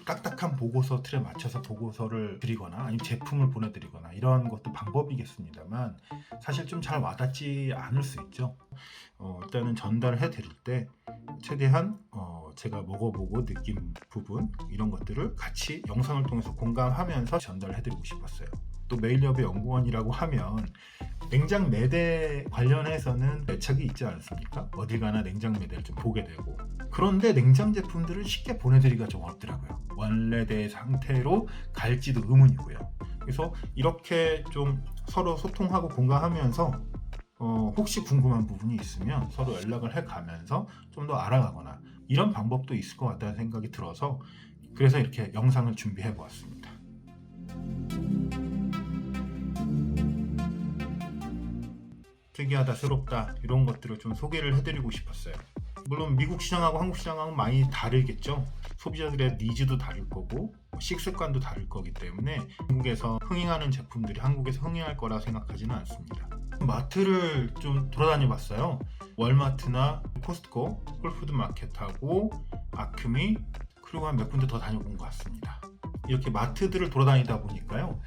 딱딱한 보고서 틀에 맞춰서 보고서를 드리거나 아니면 제품을 보내드리거나 이런 것도 방법이겠습니다만 사실 좀 잘 와닿지 않을 수 있죠. 일단은 전달을 해드릴 때 최대한 제가 먹어보고 느낀 부분 이런 것들을 같이 영상을 통해서 공감하면서 전달해드리고 싶었어요. 또 메일협의 연구원이라고 하면 냉장 매대 관련해서는 애착이 있지 않습니까? 어딜 가나 냉장 매대를 좀 보게 되고, 그런데 냉장 제품들을 쉽게 보내드리기가 좀 어렵더라고요. 원래대 상태로 갈지도 의문이고요. 그래서 이렇게 좀 서로 소통하고 공감하면서 혹시 궁금한 부분이 있으면 서로 연락을 해가면서 좀 더 알아가거나 이런 방법도 있을 것 같다는 생각이 들어서 그래서 이렇게 영상을 준비해 보았습니다. 특이하다, 새롭다 이런 것들을 좀 소개를 해드리고 싶었어요. 물론 미국 시장하고 한국 시장하고 많이 다르겠죠. 소비자들의 니즈도 다를 거고 식습관도 다를 거기 때문에 한국에서 흥행하는 제품들이 한국에서 흥행할 거라 생각하지는 않습니다. 마트를 좀 돌아다녀 봤어요. 월마트나 코스트코, 홀푸드마켓하고 아큐미, 그리고 한 몇 군데 더 다녀본 것 같습니다. 이렇게 마트들을 돌아다니다 보니까요,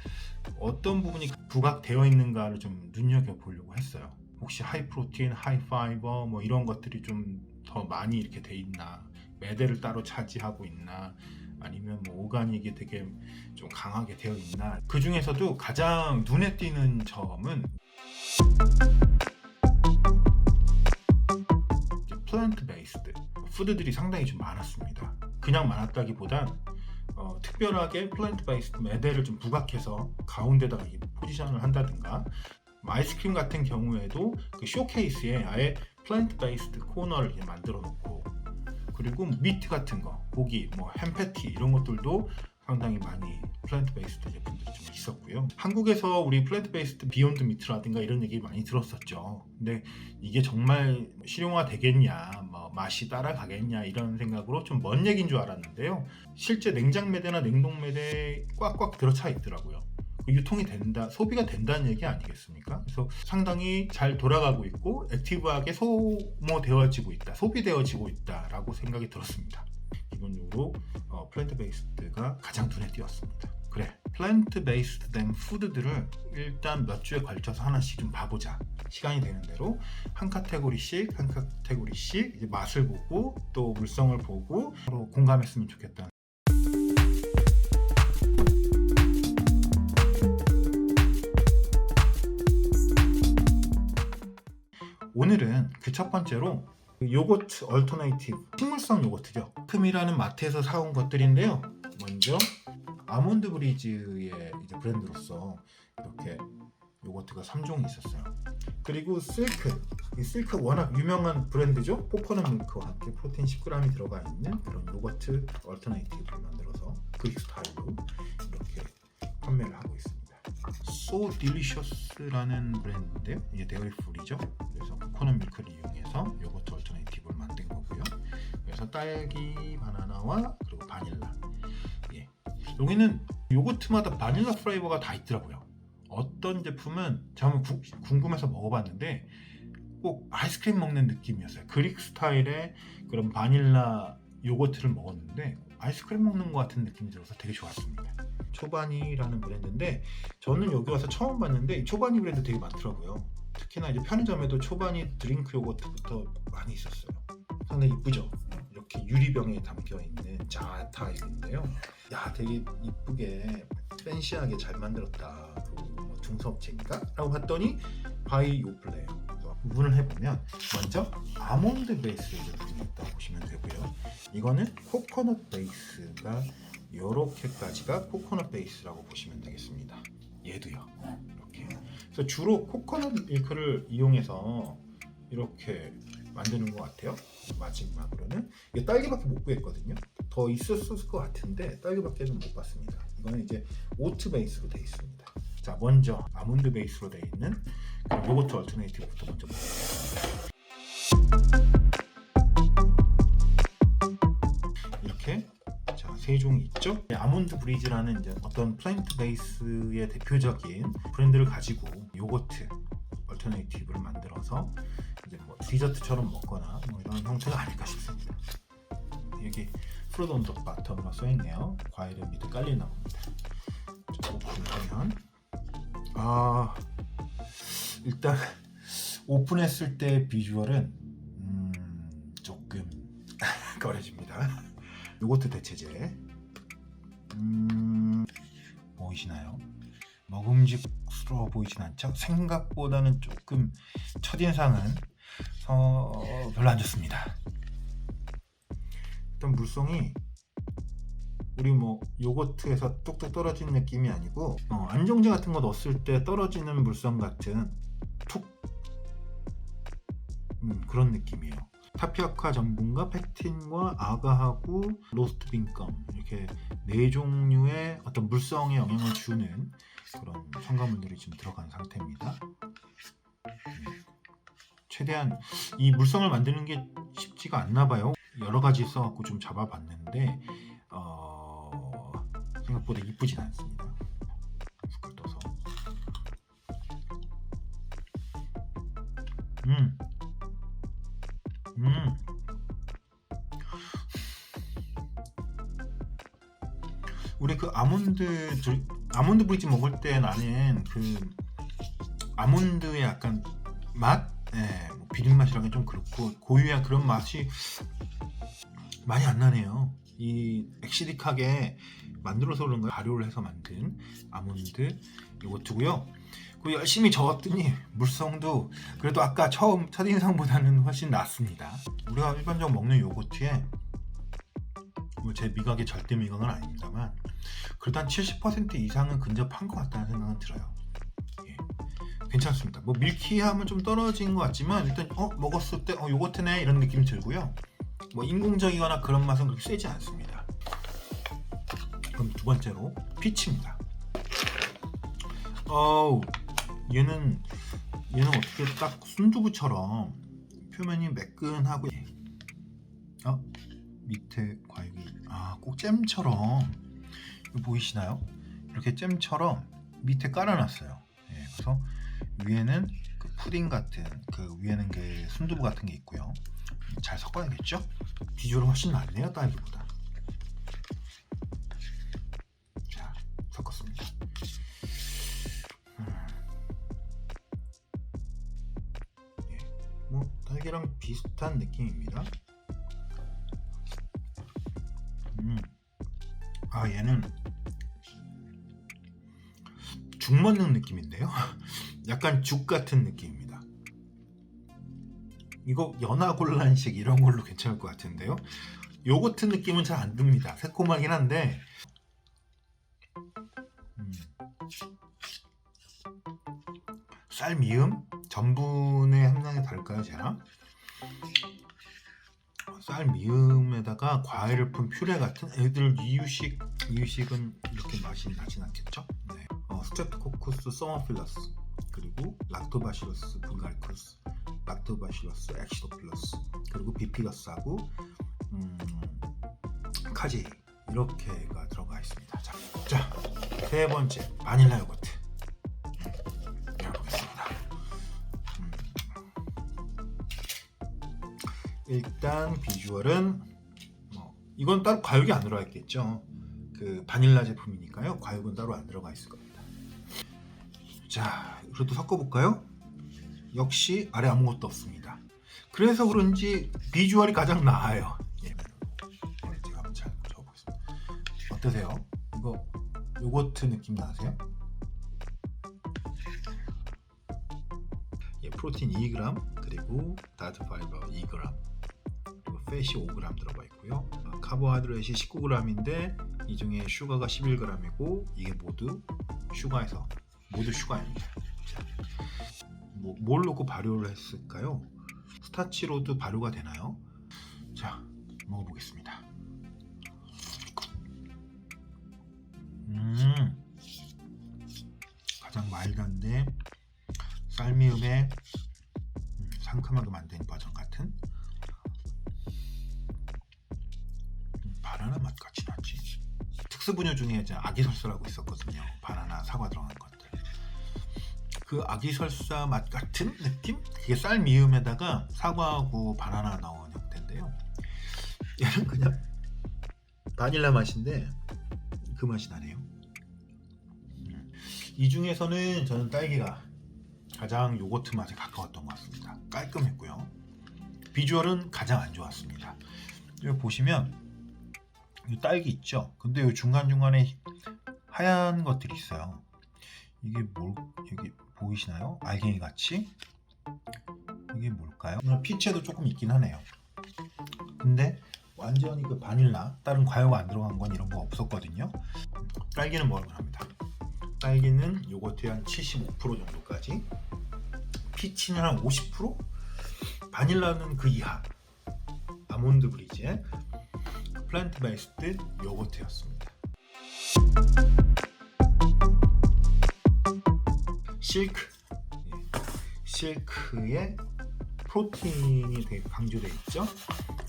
어떤 부분이 부각되어 있는가를 좀 눈여겨보려고 했어요. 혹시 하이프로틴, 하이파이버 뭐 이런 것들이 좀 더 많이 이렇게 돼 있나, 매대를 따로 차지하고 있나, 아니면 뭐 오가닉이 되게 좀 강하게 되어 있나. 그 중에서도 가장 눈에 띄는 점은 플랜트 베이스드 푸드들이 상당히 좀 많았습니다. 그냥 많았다기보단 특별하게 플랜트 베이스드 매대를 좀 부각해서 가운데다가 포지션을 한다든가, 아이스크림 같은 경우에도 그 쇼케이스에 아예 플랜트 베이스드 코너를 만들어 놓고, 그리고 미트 같은 거, 고기, 뭐 햄 패티 이런 것들도 상당히 많이 플랜트 베이스드 제품들이 좀 있었고요. 한국에서 우리 플랜트 베이스드 비욘드 미트라든가 이런 얘기 많이 들었었죠. 근데 이게 정말 실용화 되겠냐, 뭐 맛이 따라가겠냐 이런 생각으로 좀 먼 얘기인 줄 알았는데요. 실제 냉장 매대나 냉동 매대에 꽉꽉 들어차 있더라고요. 유통이 된다, 소비가 된다는 얘기 아니겠습니까? 그래서 상당히 잘 돌아가고 있고 액티브하게 소모되어지고 있다, 소비되어지고 있다라고 생각이 들었습니다. 기본적으로 플랜트 베이스드가 가장 눈에 띄었습니다. 그래, 플랜트 베이스드 된 푸드들을 일단 몇 주에 걸쳐서 하나씩 좀 봐보자. 시간이 되는 대로 한 카테고리씩 이제 맛을 보고 또 물성을 보고 서로 공감했으면 좋겠다. 오늘은 그 첫 번째로 요거트 얼터네이티브, 식물성 요거트죠. 크미라는 마트에서 사온 것들인데요. 먼저 아몬드 브리즈의 이제 브랜드로서 이렇게 요거트가 3종이 있었어요. 그리고 이 실크 워낙 유명한 브랜드죠. 코코넛 밀크와 함께 프로테인 10g이 들어가 있는 그런 요거트 얼터네이티브를 만들어서 그릭 스타일로 이렇게 판매를 하고 있습니다. So Delicious라는 브랜드인데요. 이게 데어리 프리죠. 그래서 코코넛 밀크를 이용해서 요거트 얼터네이티브를 만든 거고요. 그래서 딸기, 바나나와 그리고 바닐라. 예. 여기는 요거트마다 바닐라 플레이버가 다 있더라고요. 어떤 제품은 제가 한번 궁금해서 먹어봤는데 꼭 아이스크림 먹는 느낌이었어요. 그릭 스타일의 그런 바닐라 요거트를 먹었는데 아이스크림 먹는 것 같은 느낌이 들어서 되게 좋았습니다. 초바니라는 브랜드인데 저는 여기 와서 처음 봤는데 이 초바니 브랜드 되게 많더라고요. 특히나 이제 편의점에도 초바니 드링크 요거트부터 많이 있었어요. 상당히 이쁘죠? 이렇게 유리병에 담겨있는 자 타입인데요. 야, 되게 이쁘게 팬시하게 잘 만들었다. 뭐 중소업체인가? 라고 봤더니 바이 요플레예요. 구분을 해보면 먼저 아몬드 베이스의 제품이 있다고 보시면 되고요. 이거는 코코넛 베이스가 이렇게까지가 코코넛 베이스라고 보시면 되겠습니다. 얘도요. 이렇게. 그래서 주로 코코넛 밀크를 이용해서 이렇게 만드는 것 같아요. 마지막으로는 이게 딸기밖에 못 구했거든요. 더 있었을 것 같은데 딸기밖에는 못 봤습니다. 이거는 이제 오트 베이스로 되어 있습니다. 자, 먼저 아몬드 베이스로 되어 있는 요거트 얼터네이티브부터 먼저 먹어보겠습니다. 이렇게 세 종이 있죠. 아몬드 브리즈라는 이제 어떤 플랜트 베이스의 대표적인 브랜드를 가지고 요거트 얼터네이티브를 만들어서 이제 뭐 디저트처럼 먹거나 뭐 이런 형태가 아닐까 싶습니다. 여기 프루트 온 더 바텀이라고 써있네요. 과일은 밑에 깔리나 봅니다. 자, 오픈하면 일단 오픈했을 때 비주얼은 조금 꺼려집니다. 요거트 대체제 보이시나요? 먹음직스러워 보이진 않죠? 생각보다는 조금 첫인상은 별로 안 좋습니다. 일단 물성이 우리 요거트에서 뚝뚝 떨어지는 느낌이 아니고 안정제 같은 거 넣었을 때 떨어지는 물성 같은 툭 그런 느낌이에요. 타피오카 전분과 팩틴과 아가하고 로스트 빈껌 이렇게 4종류의 어떤 물성에 영향을 주는 그런 첨가물들이 지금 들어간 상태입니다. 최대한 이 물성을 만드는 게 쉽지가 않나 봐요. 여러 가지 써갖고 좀 잡아봤는데 생각보다 이쁘진 않습니다. 숟갈 떠서 우리 그 아몬드 브리지 먹을 때 나는 그 아몬드의 약간 맛, 뭐 비린 맛이라는 게 좀 그렇고 고유한 그런 맛이 많이 안 나네요. 이 엑시딕하게 만들어서 그런 거예요. 발효를 해서 만든 아몬드 요거트고요. 그 열심히 저었더니 물성도 그래도 아까 첫인상보다는 훨씬 낫습니다. 우리가 일반적으로 먹는 요거트에 제 미각이 절대 미각은 아닙니다만 그래도 한 70% 이상은 근접한 것 같다는 생각은 들어요. 예. 괜찮습니다. 뭐 밀키하면 좀 떨어진 것 같지만 일단 먹었을 때 요거트네 이런 느낌 들고요. 뭐 인공적이거나 그런 맛은 그렇게 세지 않습니다. 그럼 두 번째로 피치입니다. 얘는 어떻게 딱 순두부처럼 표면이 매끈하고 밑에 과육이 꼭 잼처럼 보이시나요? 이렇게 잼처럼 밑에 깔아놨어요. 예, 그래서 위에는 그 푸딩 같은 그 위에는 게 순두부 같은 게 있고요. 잘 섞어야겠죠? 비주얼은 훨씬 낫네요, 딸기보다. 자, 섞었습니다. 예, 뭐 딸기랑 비슷한 느낌입니다. 얘는 죽 먹는 느낌인데요. 약간 죽 같은 느낌입니다. 이거 연하곤란식 이런 걸로 괜찮을 것 같은데요. 요거트 느낌은 잘 안 듭니다. 새콤하긴 한데 쌀 미음? 전분의 함량이 다를까요, 제가? 쌀 미음에다가 과일을 푼 퓨레 같은 애들 이유식은 이렇게 맛이 나진 않겠죠? 네. 스트레프코쿠스 서머필러스 그리고 락토바실러스 불가리쿠스 락토바실러스 엑시도필러스 그리고 비피러스하고 카제이 이렇게가 들어가 있습니다. 자, 세 번째 바닐라 요거트 열어보겠습니다. 일단 비주얼은 이건 따로 과육이 안 들어가 있겠죠. 그 바닐라 제품이니까요. 과육은 따로 안 들어가 있을 겁니다. 자, 그래도 섞어볼까요? 역시 아래 아무것도 없습니다. 그래서 그런지 비주얼이 가장 나아요. 예. 제가 한번 잘 적어보겠습니다. 어떠세요? 이거 요거트 느낌 나세요? 예, 프로틴 2g 그리고 다트 파이버 2g 그리고 팻이 5g 들어가 있고요. 카보하이드레이트 19g인데 이 중에 슈가가 11g이고 이게 모두 슈가에서 모두 슈가입니다. 자, 뭘 넣고 발효를 했을까요? 스타치로도 발효가 되나요? 자, 먹어보겠습니다. 가장 마일드한데 쌀미음에 상큼하게 만든 버전 같은 바나나 맛 같이 나지. 특수분유 중에 이제 아기설사라고 있었거든요. 바나나, 사과 들어간 것들. 그 아기설사 맛 같은 느낌? 그게 쌀 미음에다가 사과하고 바나나 넣은 형태인데요. 얘는 그냥 바닐라 맛인데 그 맛이 나네요. 이 중에서는 저는 딸기가 가장 요거트 맛에 가까웠던 것 같습니다. 깔끔했고요. 비주얼은 가장 안 좋았습니다. 여기 보시면 이 딸기 있죠? 근데 이 중간중간에 하얀 것들이 있어요. 이게 여기 보이시나요? 알갱이 같이? 이게 뭘까요? 피치에도 조금 있긴 하네요. 근데 완전히 그 바닐라, 다른 과요가 안 들어간 건 이런 거 없었거든요. 딸기는 먹을만합니다. 딸기는 요거트의 한 75% 정도까지, 피치는 한 50%? 바닐라는 그 이하. 아몬드 브리즈의 플랜트 베이스드 요거트였습니다. 실크의 프로틴이 되게 강조되어 있죠.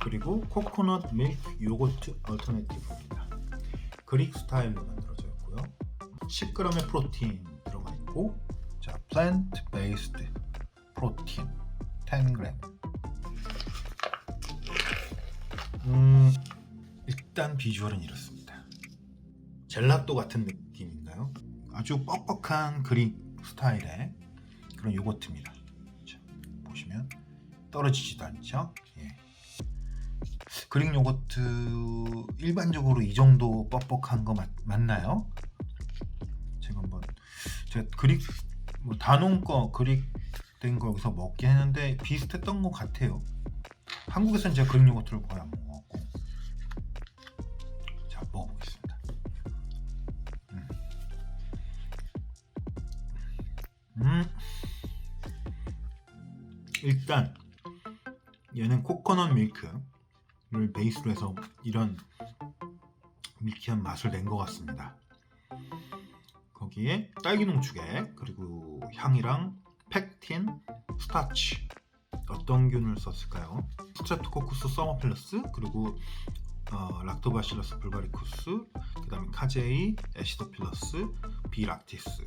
그리고 코코넛 밀크 요거트 얼터네티브입니다. 그릭 스타일로 만들어져 있고요. 10g의 프로틴 들어가 있고, 자, 플랜트 베이스드 프로틴 10g. 일단 비주얼은 이렇습니다. 젤라또 같은 느낌인가요? 아주 뻑뻑한 그릭 스타일의 그런 요거트입니다. 자, 보시면 떨어지지도 않죠? 예. 그릭 요거트 일반적으로 이 정도 뻑뻑한 거 맞나요? 제가 그릭 다농 거 그릭 된 거 여기서 먹긴 했는데 비슷했던 것 같아요. 한국에서는 제가 그릭 요거트를 거의 안 먹어갖고. 자, 먹어보겠습니다. 일단 얘는 코코넛 밀크를 베이스로 해서 이런 밀키한 맛을 낸 것 같습니다. 거기에 딸기 농축액, 그리고 향이랑 팩틴, 스타치, 어떤 균을 썼을까요? 스트레프토코쿠스 서머필러스, 그리고 락토바실러스 불가리쿠스, 그 다음에 카제이, 에시도필러스, 비락티스,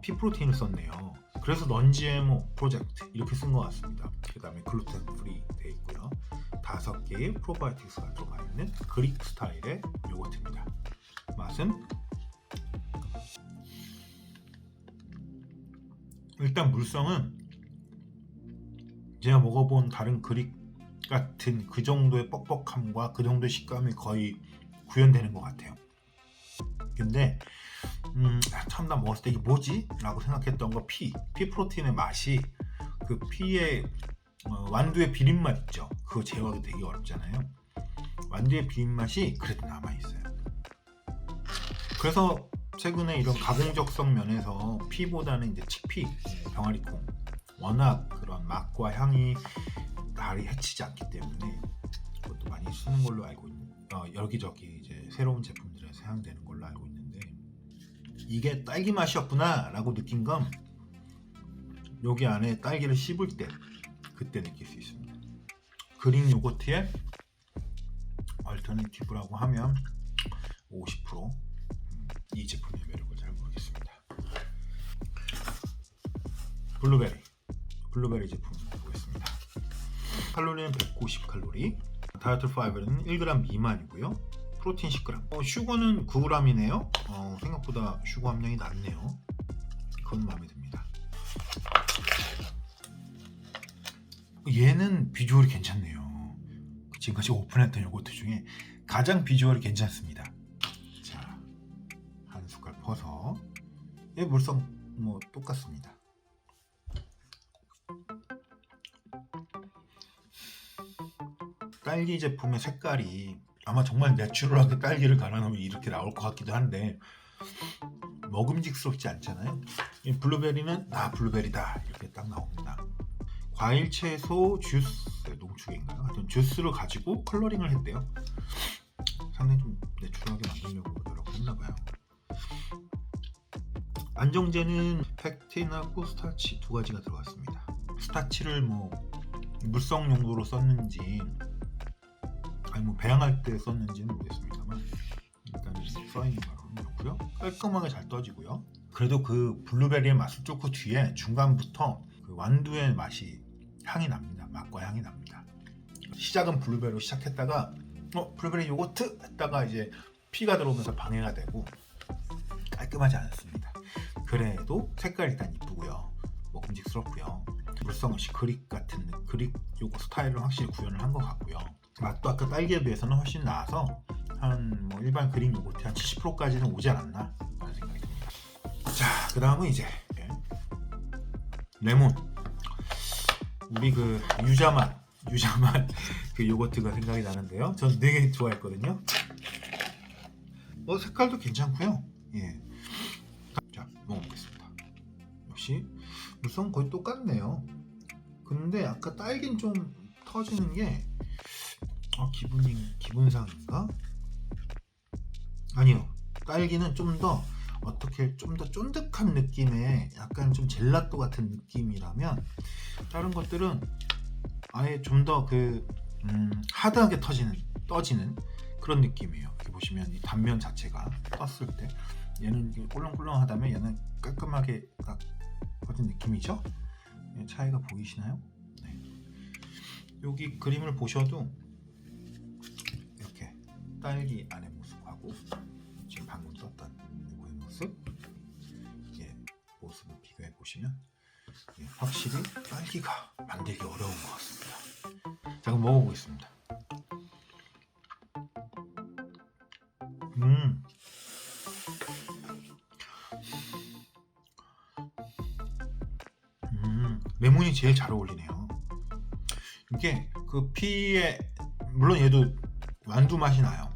피프로틴을 썼네요. 그래서 넌GMO 프로젝트 이렇게 쓴 것 같습니다. 그 다음에 글루텐 프리 되어 있고요. 5개의 프로바이오틱스가 들어가 있는 그릭 스타일의 요거트입니다. 맛은 일단 물성은 제가 먹어본 다른 그릭 같은 그 정도의 뻑뻑함과 그 정도의 식감이 거의 구현되는 것 같아요. 근데 처음 나 먹었을 때 이게 뭐지? 라고 생각했던 거 피 프로틴의 맛이 그 피의 완두의 비린맛 있죠? 그거 제어하기 되게 어렵잖아요. 완두의 비린맛이 그래도 남아있어요. 그래서 최근에 이런 가공적성 면에서 피보다는 이제 치피, 병아리콩, 워낙 그런 맛과 향이 날이 해치지 않기 때문에 그것도 많이 쓰는 걸로 알고 여기저기 이제 새로운 제품들에 사용되는 걸로 알고 있는데, 이게 딸기 맛이었구나 라고 느낀 건 여기 안에 딸기를 씹을 때 그때 느낄 수 있습니다. 그릭 요거트의 얼터네티브라고 하면 50%. 이 제품의 매력을 잘 모르겠습니다. 블루베리 제품 보겠습니다. 칼로리는 190칼로리, 다이어트 파이버는 1g 미만이고요. 프로틴 10g, 슈거는 9g이네요. 생각보다 슈거 함량이 낮네요. 그건 마음에 듭니다. 얘는 비주얼이 괜찮네요. 지금까지 오픈했던 요거트 중에 가장 비주얼이 괜찮습니다. 자, 한 숟갈 퍼서, 얘 물성 뭐 똑같습니다. 딸기 제품의 색깔이 아마 정말 내추럴하게 딸기를 갈아 넣으면 이렇게 나올 것 같기도 한데 먹음직스럽지 않잖아요. 이 블루베리는 블루베리다 이렇게 딱 나옵니다. 과일, 채소, 주스, 농축인가요? 하여튼 주스를 가지고 컬러링을 했대요. 상당히 좀 내추럴하게 만들려고 노력했나봐요. 안정제는 팩틴하고 스타치 두 가지가 들어갔습니다. 스타치를 뭐 물성 용도로 썼는지 아니 뭐 배양할 때 썼는지는 모르겠습니다만 일단 써있는 거는 그렇고요. 깔끔하게 잘 떠지고요. 그래도 그 블루베리의 맛을 쫓고 뒤에 중간부터 그 완두의 맛이 향이 납니다. 맛과 향이 납니다. 시작은 블루베리로 시작했다가 블루베리 요거트 했다가 이제 피가 들어오면서 방해가 되고 깔끔하지 않습니다. 그래도 색깔 일단 이쁘고요, 먹음직스럽고요. 물성 없이 그릭 같은 그릭 요거 스타일을 확실히 구현을 한 것 같고요. 맛도 아까 딸기에 비해서는 훨씬 나아서 한 뭐 일반 그릭 요거트 한 70%까지는 오지 않았나 라는 생각이 듭니다. 자, 그 다음은 이제 레몬. 우리 그 유자맛 그 요거트가 생각이 나는데요. 전 되게 좋아했거든요. 색깔도 괜찮고요. 예. 자, 먹어보겠습니다. 역시 물성 거의 똑같네요. 근데 아까 딸기는 좀 터지는 게 기분상인가? 아니요. 딸기는 좀 더 쫀득한 느낌의 약간 좀 젤라또 같은 느낌이라면 다른 것들은 아예 좀 더 하드하게 떠지는 그런 느낌이에요. 이렇게 보시면 이 단면 자체가 떴을 때 얘는 꿀렁꿀렁하다면 얘는 깔끔하게 딱 퍼진 느낌이죠. 차이가 보이시나요? 네. 여기 그림을 보셔도 이렇게 딸기 안의 모습하고 지금 방금 썼던 이거의 모습을 비교해 보시면 확실히 딸기가 만들기 어려운 것 같습니다. 자, 그럼 먹어보겠습니다. 레몬이 제일 잘 어울리네요. 이게 그 피에 물론 얘도 완두 맛이 나요.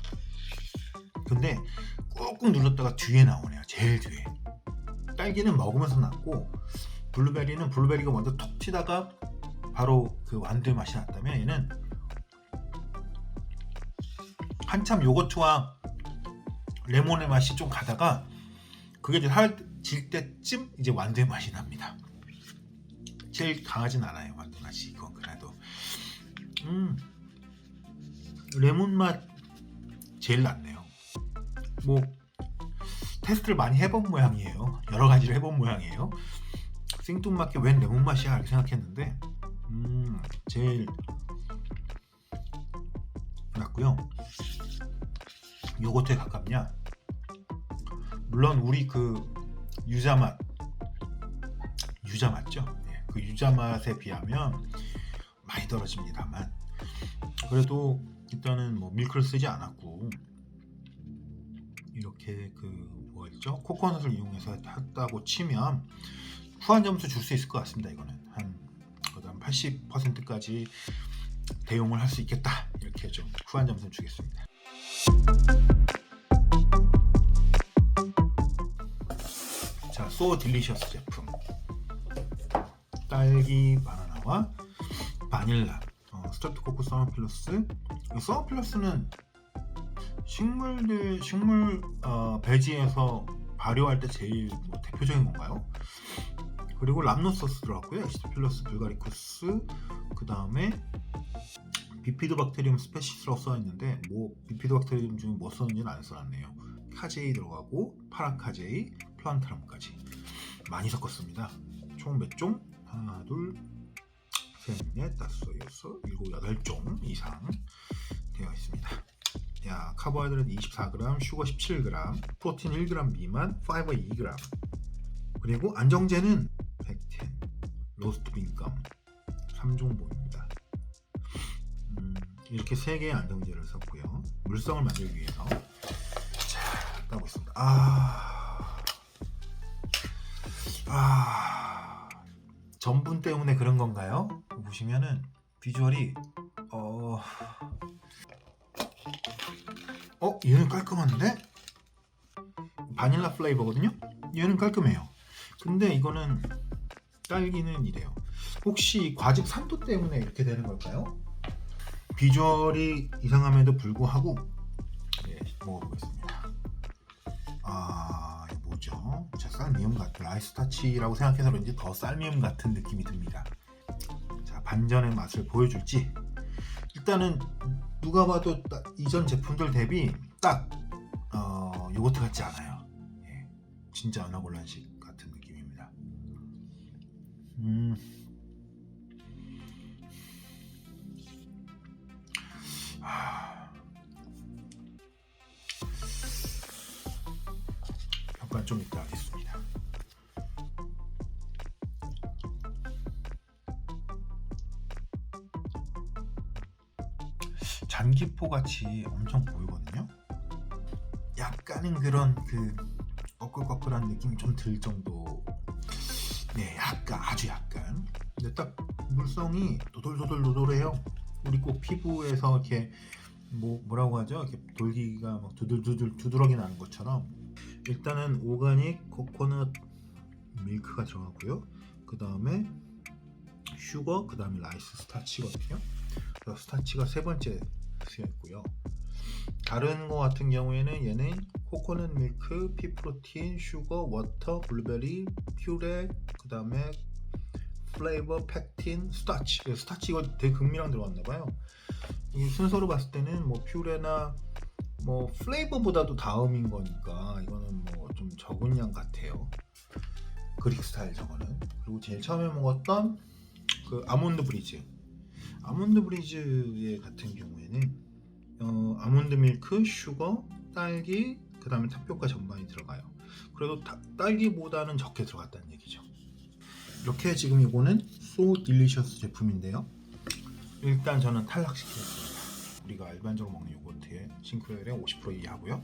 근데 꾹꾹 눌렀다가 뒤에 나오네요. 제일 뒤에. 딸기는 먹으면서 났고 블루베리가 먼저 톡 튀다가 바로 그 완두의 맛이 났다면 얘는 한참 요거트와 레몬의 맛이 좀 가다가 그게 이제 사라질 때쯤 이제 완두의 맛이 납니다. 제일 강하진 않아요, 완두 맛이. 이건 그래도 레몬 맛 제일 낫네요. 뭐 테스트를 많이 해본 모양이에요. 여러 가지를 해본 모양이에요. 생뚱맞게 웬 레몬 맛이야 이렇게 생각했는데 제일 낫고요. 요거트에 가깝냐? 물론 우리 그 유자 맛죠? 네, 그 유자 맛에 비하면 많이 떨어집니다만 그래도 일단은 뭐 밀크를 쓰지 않았고 이렇게 뭐였죠? 코코넛을 이용해서 했다고 치면 후한 점수 줄 수 있을 것 같습니다. 이거는 한 80%까지 대용을 할 수 있겠다, 이렇게 좀 후한 점수를 주겠습니다. 자, 소 딜리셔스 제품 딸기 바나나와 바닐라 스트레프토코커 서머필러스는 식물 배지에서 발효할 때 제일 대표적인 건가요? 그리고 람노 소스 들어갔고요. 에시도필러스 불가리쿠스, 그 다음에 비피도박테리움 스페시스라고 써있는데 비피도박테리움 중에 뭐 썼는지는 안 써놨네요. 카제이 들어가고 파라카제이, 플란타람까지 많이 섞었습니다. 총 몇 종? 하나, 둘, 셋, 넷, 다섯, 여섯, 일곱, 여덟 종 이상 되어 있습니다. 카보하이드레트 24g, 슈거 17g, 프로틴 1g 미만, 파이버 2g, 그리고 안정제는 팩틴, 로스트 빈감 3종목입니다. 이렇게 3개의 안정제를 썼고요. 물성을 만들기 위해서. 자, 따고 있습니다. 전분 때문에 그런 건가요? 보시면은 비주얼이 얘는 깔끔한데? 바닐라 플레이버거든요? 얘는 깔끔해요. 근데 이거는 딸기는 이래요. 혹시 과즙 산도 때문에 이렇게 되는 걸까요? 비주얼이 이상함에도 불구하고 먹어보겠습니다. 이거 뭐죠? 쌀미움 같은 라이스타치라고 생각해서 그런지 더 쌀미움 같은 느낌이 듭니다. 자, 반전의 맛을 보여줄지. 일단은 누가 봐도 이전 제품들 대비 딱 요거트 같지 않아요. 진짜 어나골란식 같은 느낌입니다. 그건 좀 이따 하겠습니다. 잔기포 같이 엄청 보이거든요. 약간은 그런 그 꺼끌꺼끌한 느낌이 좀 들 정도. 네, 약간, 아주 약간. 근데 딱 물성이 도돌도돌도돌해요. 우리 꼭 피부에서 이렇게 뭐라고 하죠? 이렇게 돌기가 막 두드러기 나는 것처럼. 일단은 오가닉 코코넛 밀크가 들어가고요. 그 다음에 슈거, 그 다음에 라이스 스타치거든요. 그래서 스타치가 세 번째 쓰여 있고요. 다른 거 같은 경우에는 얘는 코코넛 밀크, 피프로틴, 슈거, 워터, 블루베리, 퓨레, 그 다음에 플레이버, 팩틴, 스타치. 스타치 이거 되게 극미랑 들어갔나봐요. 이 순서로 봤을 때는 뭐 퓨레나 뭐 플레이버보다도 다음인 거니까 이거는 뭐 좀 적은 양 같아요. 그릭 스타일 저거는. 그리고 제일 처음에 먹었던 그 아몬드 브리즈. 아몬드 브리즈 같은 경우에는 아몬드 밀크, 슈거, 딸기, 그 다음에 타피오카 전반이 들어가요. 그래도 딸기보다는 적게 들어갔다는 얘기죠. 이렇게 지금 이거는 So Delicious 제품인데요. 일단 저는 탈락시키겠습니다. 우리가 일반적으로 먹는 요거트의 싱크로율의 50% 이하고요.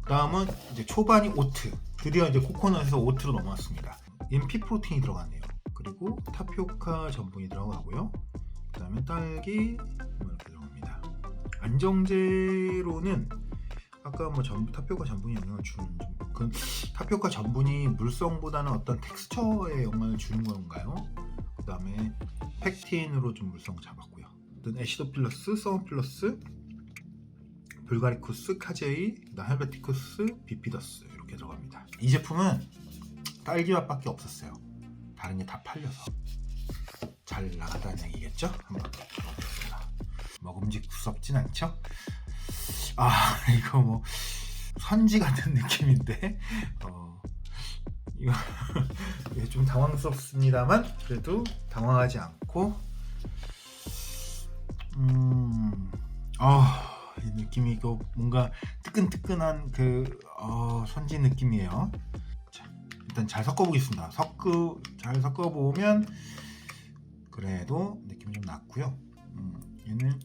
다음은 이제 초반이 오트. 드디어 이제 코코넛에서 오트로 넘어왔습니다. 얘는 피프로틴이 들어갔네요. 그리고 타피오카 전분이 들어가고요. 그 다음에 딸기 이렇게 들어갑니다. 안정제로는 아까 뭐 타피오카 전분이 영향을 주는 그 타피오카 전분이 물성보다는 어떤 텍스처에 영향을 주는 건가요? 그 다음에 팩틴으로 좀 물성 잡았고요. 애시도필러스, 서머필러스, 불가리쿠스, 카제이, 헬베티쿠스, 비피더스 이렇게 들어갑니다. 이 제품은 딸기 맛밖에 없었어요. 다른 게 다 팔려서 잘 나갔다는 얘기겠죠? 한번 먹어보겠습니다. 먹음직스럽진 않죠? 아, 이거 뭐 선지 같은 느낌인데 이거 좀 당황스럽습니다만 그래도 당황하지 않고 이 느낌이 이거 뭔가 뜨끈뜨끈한 그 선지 느낌이에요. 자, 일단 잘 섞어보겠습니다. 잘 섞어보면 그래도 느낌이 좀 났고요. 얘는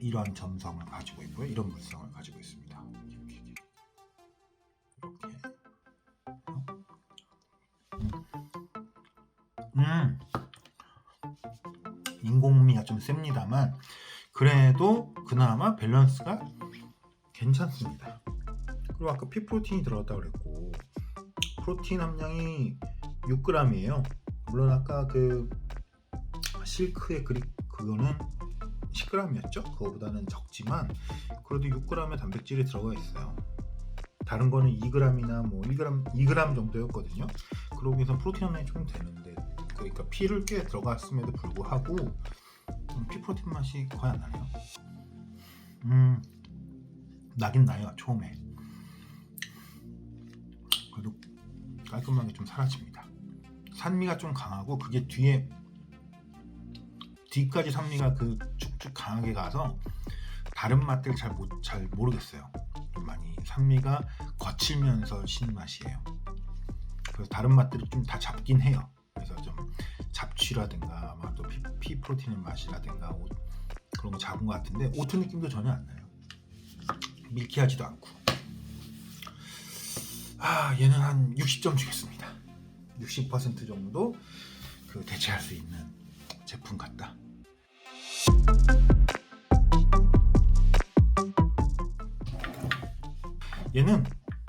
이러한 점성을 가지고 있고요. 이런 물성을 가지고 있습니다. 이렇게. 인공미가 좀 셉니다만 그래도 그나마 밸런스가 괜찮습니다. 그리고 아까 피프로틴이 들어갔다고 그랬고 프로틴 함량이 6g이에요. 물론 아까 그 실크의 그거는 10g이었죠? 그거보다는 적지만 그래도 6g의 단백질이 들어가 있어요. 다른 거는 2g이나 뭐 2g 정도였거든요. 그러고 해서 프로틴 함량이 좀 되는데 그러니까 피를 꽤 들어갔음에도 불구하고 피프로틴 맛이 거의 안 나네요. 나긴 나요 처음에. 그래도 깔끔하게 좀 사라집니다. 산미가 좀 강하고 그게 뒤까지 산미가 그 쭉쭉 강하게 가서 다른 맛들 잘 모르겠어요. 좀 많이 산미가 거칠면서 신맛이에요. 그래서 다른 맛들이 좀 다 잡긴 해요. 그래서 좀 잡취라든가 아마 또 피프로틴의 맛이라든가 그런 거 잡은 것 같은데 오트 느낌도 전혀 안 나요. 밀키하지도 않고. 얘는 한 60점 주겠습니다. 60% 정도 그 대체할 수 있는 제품 같다. 얘는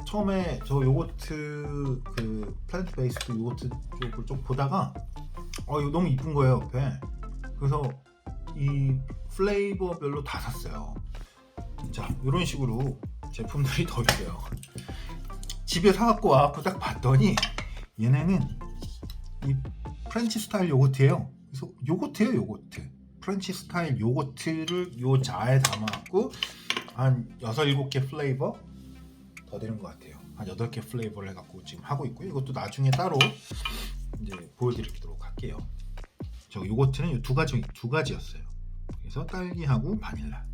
처음에 저 요거트 그 플랜트 베이스드 요거트 쪽을 좀 보다가 이거 너무 이쁜 거예요 옆에. 그래서 이 플레이버별로 다 샀어요. 자, 이런 식으로 제품들이 더 있어요. 집에 사갖고 와갖고 딱 봤더니 얘네는 이 프렌치 스타일 요거트예요. 그래서 요거트예요, 요거트. 프렌치 스타일 요거트를 요 자에 담아갖고 한 6-7개 플레이버 더 되는 것 같아요. 한 8개 플레이버를 해갖고 지금 하고 있고요. 이것도 나중에 따로 이제 보여드리도록 할게요. 저 요거트는 두 가지였어요. 그래서 딸기하고 바닐라.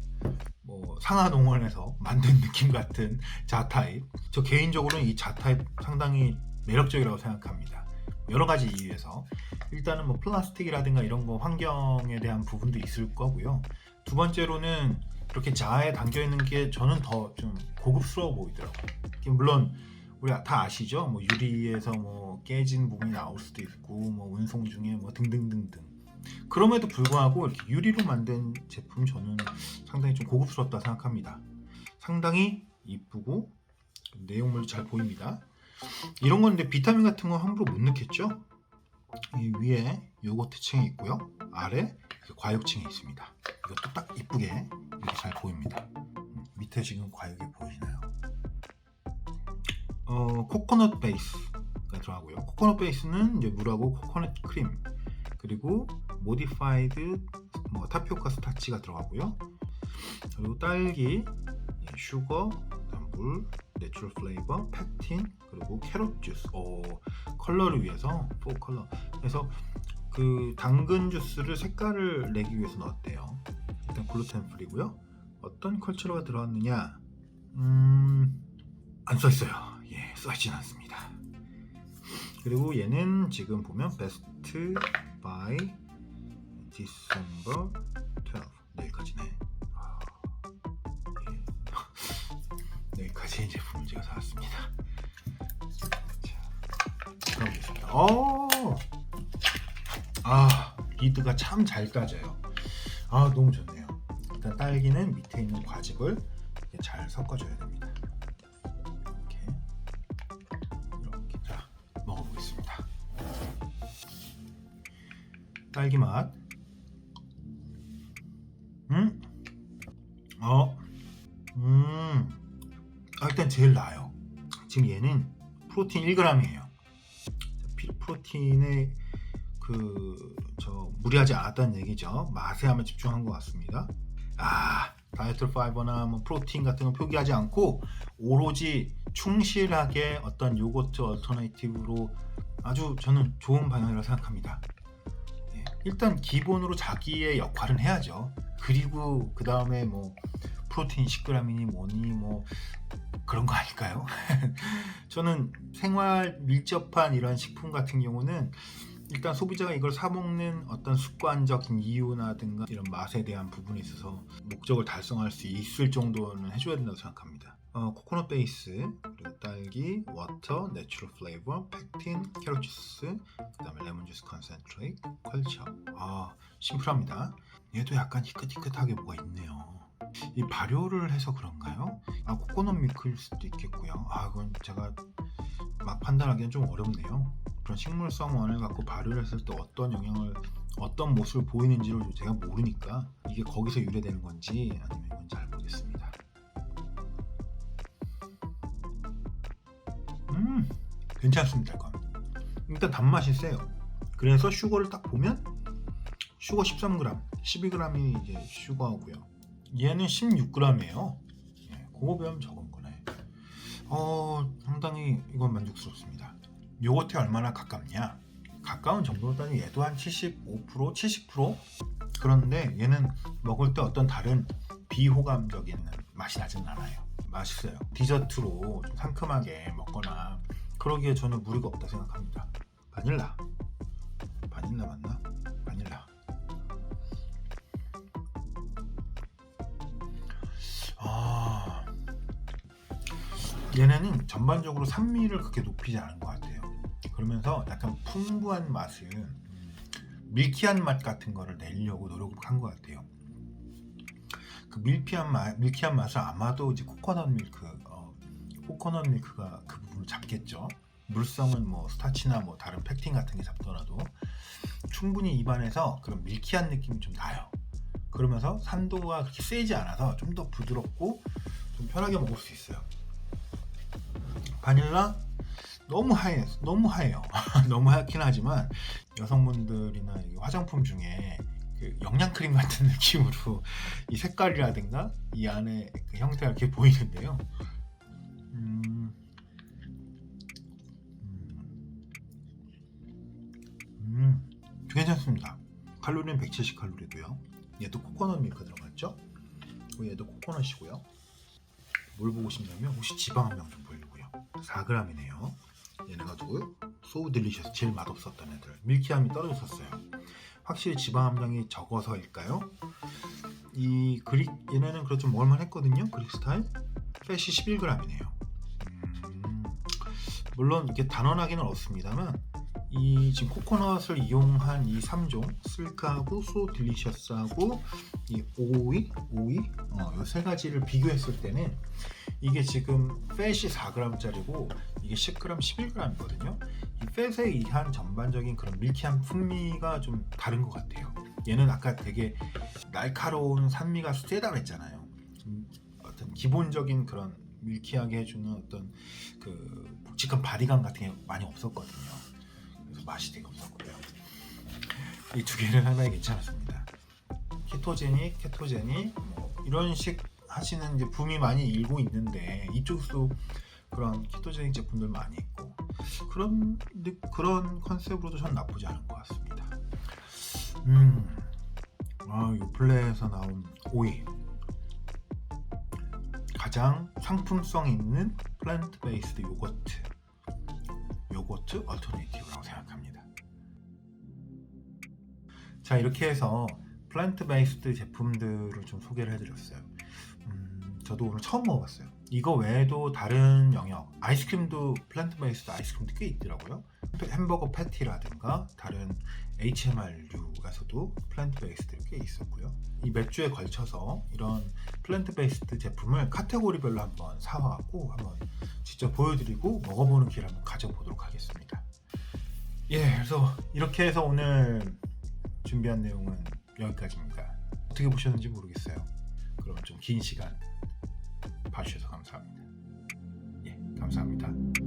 뭐 상하농원에서 만든 느낌 같은 자타입. 저 개인적으로는 이 자타입 상당히 매력적이라고 생각합니다. 여러 가지 이유에서. 일단은 뭐 플라스틱이라든가 이런 거 환경에 대한 부분도 있을 거고요. 두 번째로는 이렇게 자에 담겨 있는 게 저는 더 좀 고급스러워 보이더라고요. 물론 우리 다 아시죠? 뭐 유리에서 뭐 깨진 부분이 나올 수도 있고, 뭐 운송 중에 뭐 등등등등. 그럼에도 불구하고 이렇게 유리로 만든 제품 저는 상당히 좀 고급스럽다 생각합니다. 상당히 이쁘고 내용물도 잘 보입니다. 이런 건데 비타민 같은 거 함부로 못 넣겠죠? 이 위에 요거트층이 있고요. 아래 과육층이 있습니다. 이것도 딱 이쁘게 이렇게 잘 보입니다. 밑에 지금 과육이 보이시나요? 코코넛 베이스가 들어가고요. 코코넛 베이스는 이제 물하고 코코넛 크림, 그리고 모디파이드 뭐 타피오카 스타치가 들어가고요. 그리고 딸기, 슈거, 물, 내추럴 플레이버, 팩틴, 그리고 캐럿 주스. 컬러를 위해서 4컬러. 그래서 그 당근 주스를 색깔을 내기 위해서 넣었대요. 일단 글루텐 프리고요. 어떤 컬처가 들어갔느냐? 안 써있어요. 예, 써있진 않습니다. 그리고 얘는 지금 보면 베스트 바이 디셈버 12 내일까지네. 예. 내일까지 제품을 제가 사왔습니다. 자, 가보겠습니다. 리드가 참 잘 까져요. 너무 좋네요. 일단 딸기는 밑에 있는 과즙을 이렇게 잘 섞어줘야 됩니다. 이렇게 자, 먹어보겠습니다. 딸기 맛. 일단 제일 나아요. 지금 얘는 프로틴 1g이에요. 프로틴에 무리하지 않았다는 얘기죠. 맛에 아마 집중한 것 같습니다. 다이어트 파이버나 뭐 프로틴 같은 거 표기하지 않고 오로지 충실하게 어떤 요거트 얼터네이티브로 아주 저는 좋은 방향이라고 생각합니다. 일단 기본으로 자기의 역할은 해야죠. 그리고 그 다음에 뭐 프로틴 10g이니 뭐니 뭐 그런 거 아닐까요? 저는 생활 밀접한 이런 식품 같은 경우는 일단 소비자가 이걸 사 먹는 어떤 습관적인 이유나든가 이런 맛에 대한 부분에 있어서 목적을 달성할 수 있을 정도는 해줘야 된다고 생각합니다. 코코넛 베이스, 그리고 딸기, 워터, 내추럴 플레이버, 팩틴, 캐럿 주스, 그 다음에 레몬 주스 컨센트레이트, 컬처. 심플합니다. 얘도 약간 희끗희끗하게 뭐가 있네요. 이 발효를 해서 그런가요? 코코넛 밀크일 수도 있겠고요. 그건 제가 막 판단하기엔 좀 어렵네요. 그런 식물성 원을 갖고 발효를 했을 때 어떤 영향을, 어떤 모습을 보이는지를 제가 모르니까 이게 거기서 유래되는 건지 아니면 이건 잘 모르겠습니다. 괜찮습니다. 이건 일단 단맛이 세요. 그래서 슈거를 딱 보면 슈거 13g, 12g이 이제 슈거고요. 얘는 16g이에요. 그거 배우면 적은 거네. 상당히 이건 만족스럽습니다. 요거트에 얼마나 가깝냐? 가까운 정도로 따지면 얘도 한 75%, 70%? 그런데 얘는 먹을 때 어떤 다른 비호감적인 맛이 나진 않아요. 맛있어요. 디저트로 좀 상큼하게 먹거나 그러기에 저는 무리가 없다 생각합니다. 바닐라 맞나? 바닐라. 얘네는 전반적으로 산미를 그렇게 높이지 않은 것 같아요. 그러면서 약간 풍부한 맛은 밀키한 맛 같은 거를 내려고 노력을 한 것 같아요. 그 밀키한 맛을 아마도 이제 코코넛 밀크가 그 부분을 잡겠죠. 물성은 뭐 스타치나 뭐 다른 팩틴 같은 게 잡더라도 충분히 입안에서 그런 밀키한 느낌이 좀 나요. 그러면서 산도가 그렇게 세지 않아서 좀 더 부드럽고 좀 편하게 먹을 수 있어요. 바닐라 너무 하얘요. 너무 하얗긴 하지만 여성분들이나 화장품 중에 그 영양크림 같은 느낌으로 이 색깔이라든가 이 안에 그 형태가 이렇게 보이는데요. 괜찮습니다. 칼로리는 170칼로리고요. 얘도 코코넛 밀크 들어갔죠. 얘도 코코넛이고요. 뭘 보고 싶냐면 혹시 지방 함량 좀 보려고요. 4g이네요. 얘네가지고 소우 딜리셔스 제일 맛없었던 애들, 밀키함이 떨어졌었어요. 확실히 지방 함량이 적어서일까요? 이 그릭 얘네는 그래도 좀 먹을만했거든요. 그릭 스타일 팻이 11g이네요. 물론 이게 단언하기는 어렵습니다만 이 지금 코코넛을 이용한 이 3종 슬크하고 소우 딜리셔스하고 이 오이 이 세 가지를 비교했을 때는 이게 지금 팻이 4g짜리고 이게 10g, 11g이거든요. 이 팻에 의한 전반적인 그런 밀키한 풍미가 좀 다른 것 같아요. 얘는 아까 되게 날카로운 산미가 세다고 했잖아요. 어떤 기본적인 그런 밀키하게 해주는 어떤 그 묵직한 바디감 같은 게 많이 없었거든요. 그래서 맛이 되게 없었고요. 이 두 개를 하나에 괜찮았습니다. 케토제닉 뭐 이런 식 하시는 이제 붐이 많이 일고 있는데 이쪽도 그런 케토제닉 제품들 많이 있고 그런 컨셉으로도 전 나쁘지 않은 것 같습니다. 요플레에서 나온 오이 가장 상품성 있는 플랜트 베이스드 요거트 얼터네이티브라고 생각합니다. 자, 이렇게 해서 플랜트 베이스드 제품들을 좀 소개를 해드렸어요. 저도 오늘 처음 먹어봤어요. 이거 외에도 다른 영역 아이스크림도 플랜트 베이스드 아이스크림도 꽤 있더라고요. 햄버거 패티라든가 다른 HMR류에서도 플랜트 베이스드 꽤 있었고요. 이 몇 주에 걸쳐서 이런 플랜트 베이스드 제품을 카테고리별로 한번 사와갖고 한번 직접 보여드리고 먹어보는 기회를 한번 가져보도록 하겠습니다. 예, 그래서 이렇게 해서 오늘 준비한 내용은 여기까지입니다. 어떻게 보셨는지 모르겠어요. 그럼 좀 긴 시간 봐주셔서 감사합니다. 예, 감사합니다.